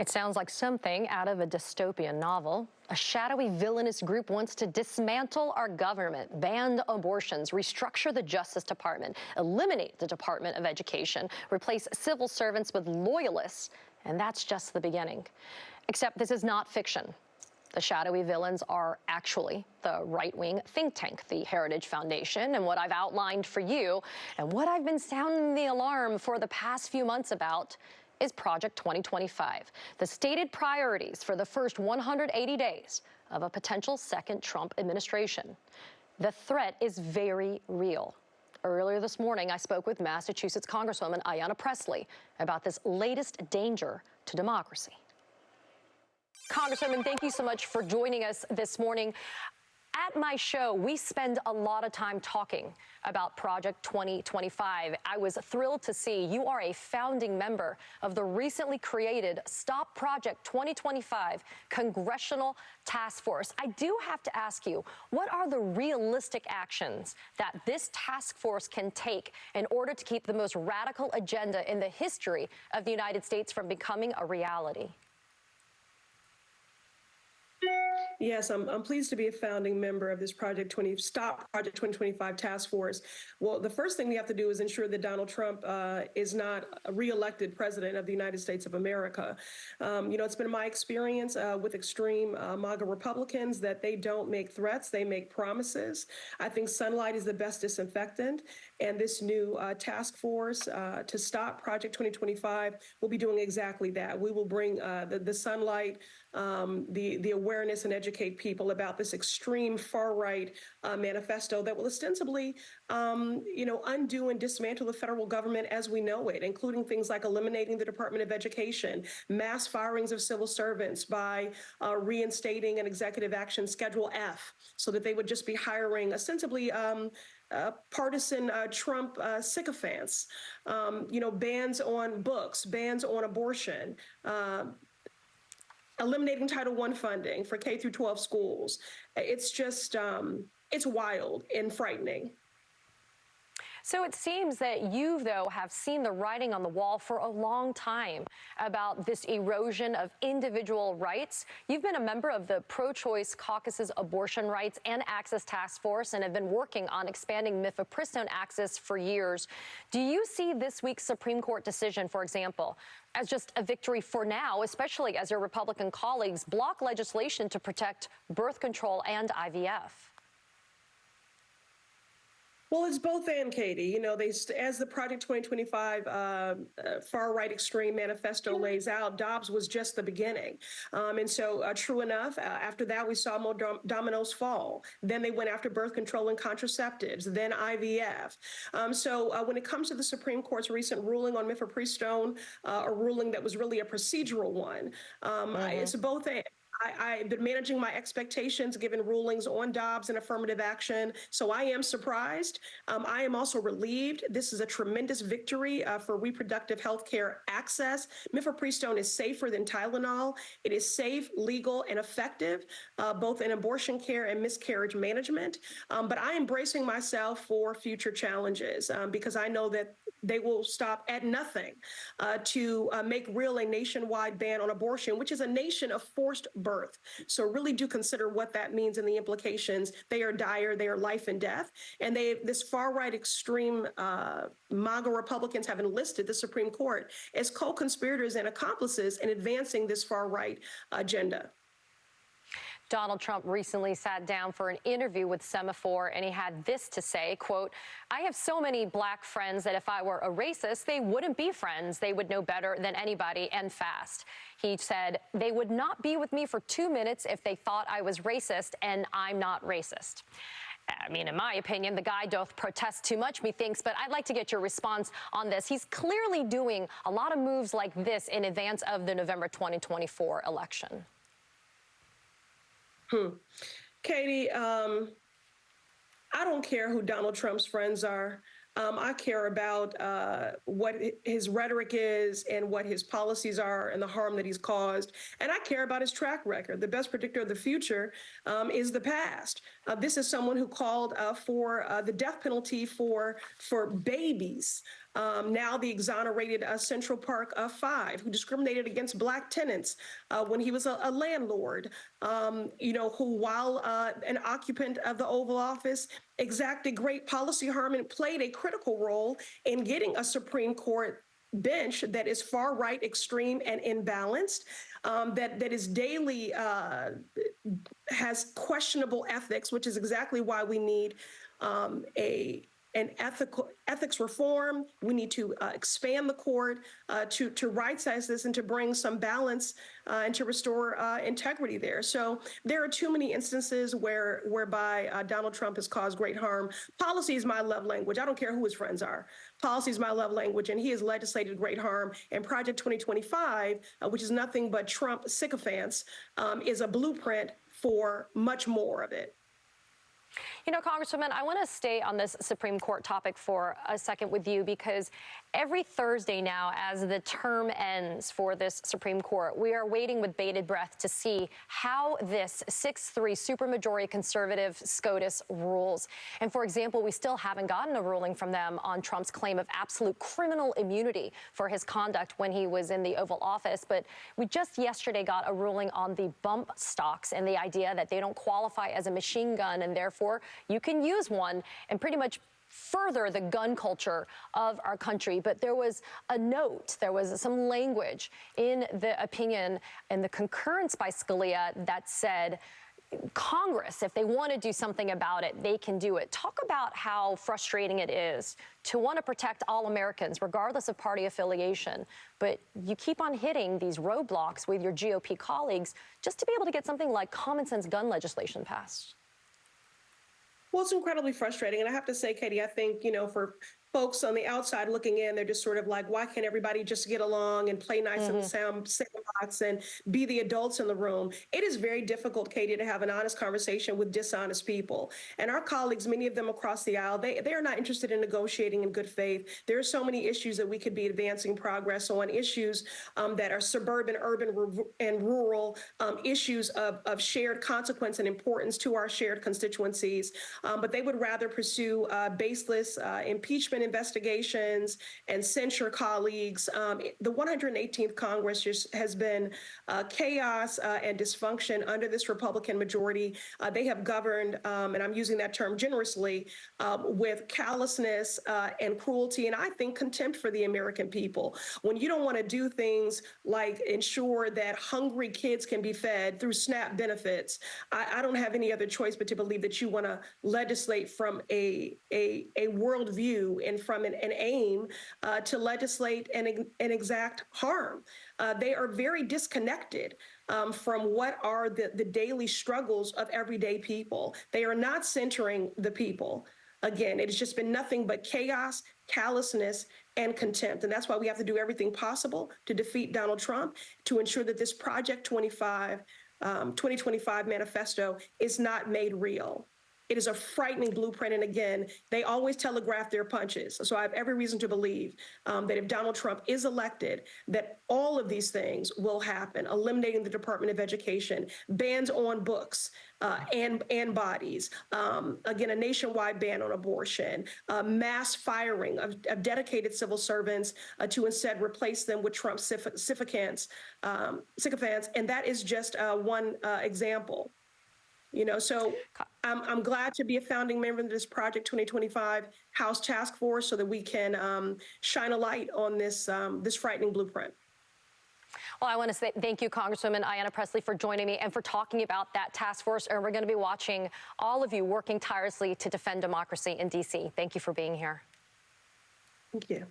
It sounds like something out of a dystopian novel. A shadowy, villainous group wants to dismantle our government, ban abortions, restructure the Justice Department, eliminate the Department of Education, replace civil servants with loyalists, and that's just the beginning. Except this is not fiction. The shadowy villains are actually the right-wing think tank, the Heritage Foundation, and what I've outlined for you, and what I've been sounding the alarm for the past few months about, is Project 2025, the stated priorities for the first 180 days of a potential second Trump administration. The threat is very real. Earlier this morning, I spoke with Massachusetts Congresswoman Ayanna Pressley about this latest danger to democracy. Congresswoman, thank you so much for joining us this morning. At my show, we spend a lot of time talking about Project 2025. I was thrilled to see you are a founding member of the recently created Stop Project 2025 Congressional Task Force. I do have to ask you, what are the realistic actions that this task force can take in order to keep the most radical agenda in the history of the United States from becoming a reality? Yes, I'm pleased to be a founding member of this Stop Project 2025 task force. Well, the first thing we have to do is ensure that Donald Trump is not a reelected president of the United States of America. It's been my experience with extreme MAGA Republicans that they don't make threats, they make promises. I think sunlight is the best disinfectant, and this new task force to stop Project 2025 will be doing exactly that. We will bring the sunlight, the awareness, and educate people about this extreme far-right manifesto that will ostensibly, undo and dismantle the federal government as we know it, including things like eliminating the Department of Education, mass firings of civil servants by reinstating an executive action Schedule F, so that they would just be hiring ostensibly partisan Trump sycophants, bans on books, bans on abortion, eliminating Title I funding for K through 12 schools. It's just, it's wild and frightening. So it seems that you, though, have seen the writing on the wall for a long time about this erosion of individual rights. You've been a member of the Pro-Choice Caucus's Abortion Rights and Access Task Force and have been working on expanding mifepristone access for years. Do you see this week's Supreme Court decision, for example, as just a victory for now, especially as your Republican colleagues block legislation to protect birth control and IVF? Well, it's both and, Katie. As the Project 2025 far-right extreme manifesto lays out, Dobbs was just the beginning. And so, true enough, after that, we saw more dominoes fall. Then they went after birth control and contraceptives, then IVF. So when it comes to the Supreme Court's recent ruling on mifepristone, a ruling that was really a procedural one, it's both and. I've been managing my expectations given rulings on Dobbs and affirmative action, so I am surprised. I am also relieved. This is a tremendous victory for reproductive health care access. Mifepristone is safer than Tylenol. It is safe, legal, and effective, both in abortion care and miscarriage management. But I am bracing myself for future challenges because I know that they will stop at nothing to make real a nationwide ban on abortion, which is a nation of forced birth. So really do consider what that means and the implications. They are dire. They are life and death. And this far-right extreme MAGA Republicans have enlisted the Supreme Court as co-conspirators and accomplices in advancing this far-right agenda. Donald Trump recently sat down for an interview with Semaphore, and he had this to say, quote, "I have so many black friends that if I were a racist, they wouldn't be friends. They would know better than anybody and fast." He said, "They would not be with me for 2 minutes if they thought I was racist, and I'm not racist." I mean, in my opinion, the guy doth protest too much, methinks, but I'd like to get your response on this. He's clearly doing a lot of moves like this in advance of the November 2024 election. Katie, I don't care who Donald Trump's friends are. I care about what his rhetoric is and what his policies are and the harm that he's caused. And I care about his track record. The best predictor of the future is the past. This is someone who called for the death penalty for babies. Now the exonerated Central Park 5, who discriminated against Black tenants when he was a landlord, who, while an occupant of the Oval Office, exacted great policy harm and played a critical role in getting a Supreme Court bench that is far right, extreme, and imbalanced, that is daily has questionable ethics, which is exactly why we need an ethics reform. We need to expand the court to right-size this and to bring some balance and to restore integrity there. So there are too many instances whereby Donald Trump has caused great harm. Policy is my love language. I don't care who his friends are. Policy is my love language, and he has legislated great harm. And Project 2025, which is nothing but Trump sycophants, is a blueprint for much more of it. You know, Congresswoman, I want to stay on this Supreme Court topic for a second with you, because every Thursday now, as the term ends for this Supreme Court, we are waiting with bated breath to see how this 6-3 supermajority conservative SCOTUS rules. And for example, we still haven't gotten a ruling from them on Trump's claim of absolute criminal immunity for his conduct when he was in the Oval Office. But we just yesterday got a ruling on the bump stocks and the idea that they don't qualify as a machine gun, and therefore you can use one and pretty much further the gun culture of our country. But there was a note, there was some language in the opinion and the concurrence by Scalia that said Congress, if they want to do something about it, they can do it. Talk about how frustrating it is to want to protect all Americans, regardless of party affiliation, but you keep on hitting these roadblocks with your GOP colleagues just to be able to get something like common sense gun legislation passed. Well, it's incredibly frustrating. And I have to say, Katie, I think, for folks on the outside looking in, they're just sort of like, why can't everybody just get along and play nice in the sandbox and be the adults in the room? It is very difficult, Katie, to have an honest conversation with dishonest people. And our colleagues, many of them across the aisle, they are not interested in negotiating in good faith. There are so many issues that we could be advancing progress on, issues that are suburban, urban, and rural, issues of shared consequence and importance to our shared constituencies. But they would rather pursue baseless impeachment investigations and censure colleagues. The 118th Congress just has been chaos and dysfunction under this Republican majority. They have governed, and I'm using that term generously, with callousness and cruelty, and I think contempt for the American people. When you don't want to do things like ensure that hungry kids can be fed through SNAP benefits, I don't have any other choice but to believe that you want to legislate from a worldview and from an aim to legislate and exact harm. They are very disconnected from what are the daily struggles of everyday people. They are not centering the people. Again, it has just been nothing but chaos, callousness, and contempt. And that's why we have to do everything possible to defeat Donald Trump, to ensure that this Project 2025 manifesto is not made real. It is a frightening blueprint. And again, they always telegraph their punches. So I have every reason to believe that if Donald Trump is elected, that all of these things will happen. Eliminating the Department of Education, bans on books and bodies, again, a nationwide ban on abortion, mass firing of dedicated civil servants to instead replace them with Trump sycophants. And that is just one example. So I'm glad to be a founding member of this Project 2025 House Task Force so that we can shine a light on this frightening blueprint. Well, I want to say thank you, Congresswoman Ayanna Pressley, for joining me and for talking about that task force. And we're going to be watching all of you working tirelessly to defend democracy in D.C. Thank you for being here. Thank you.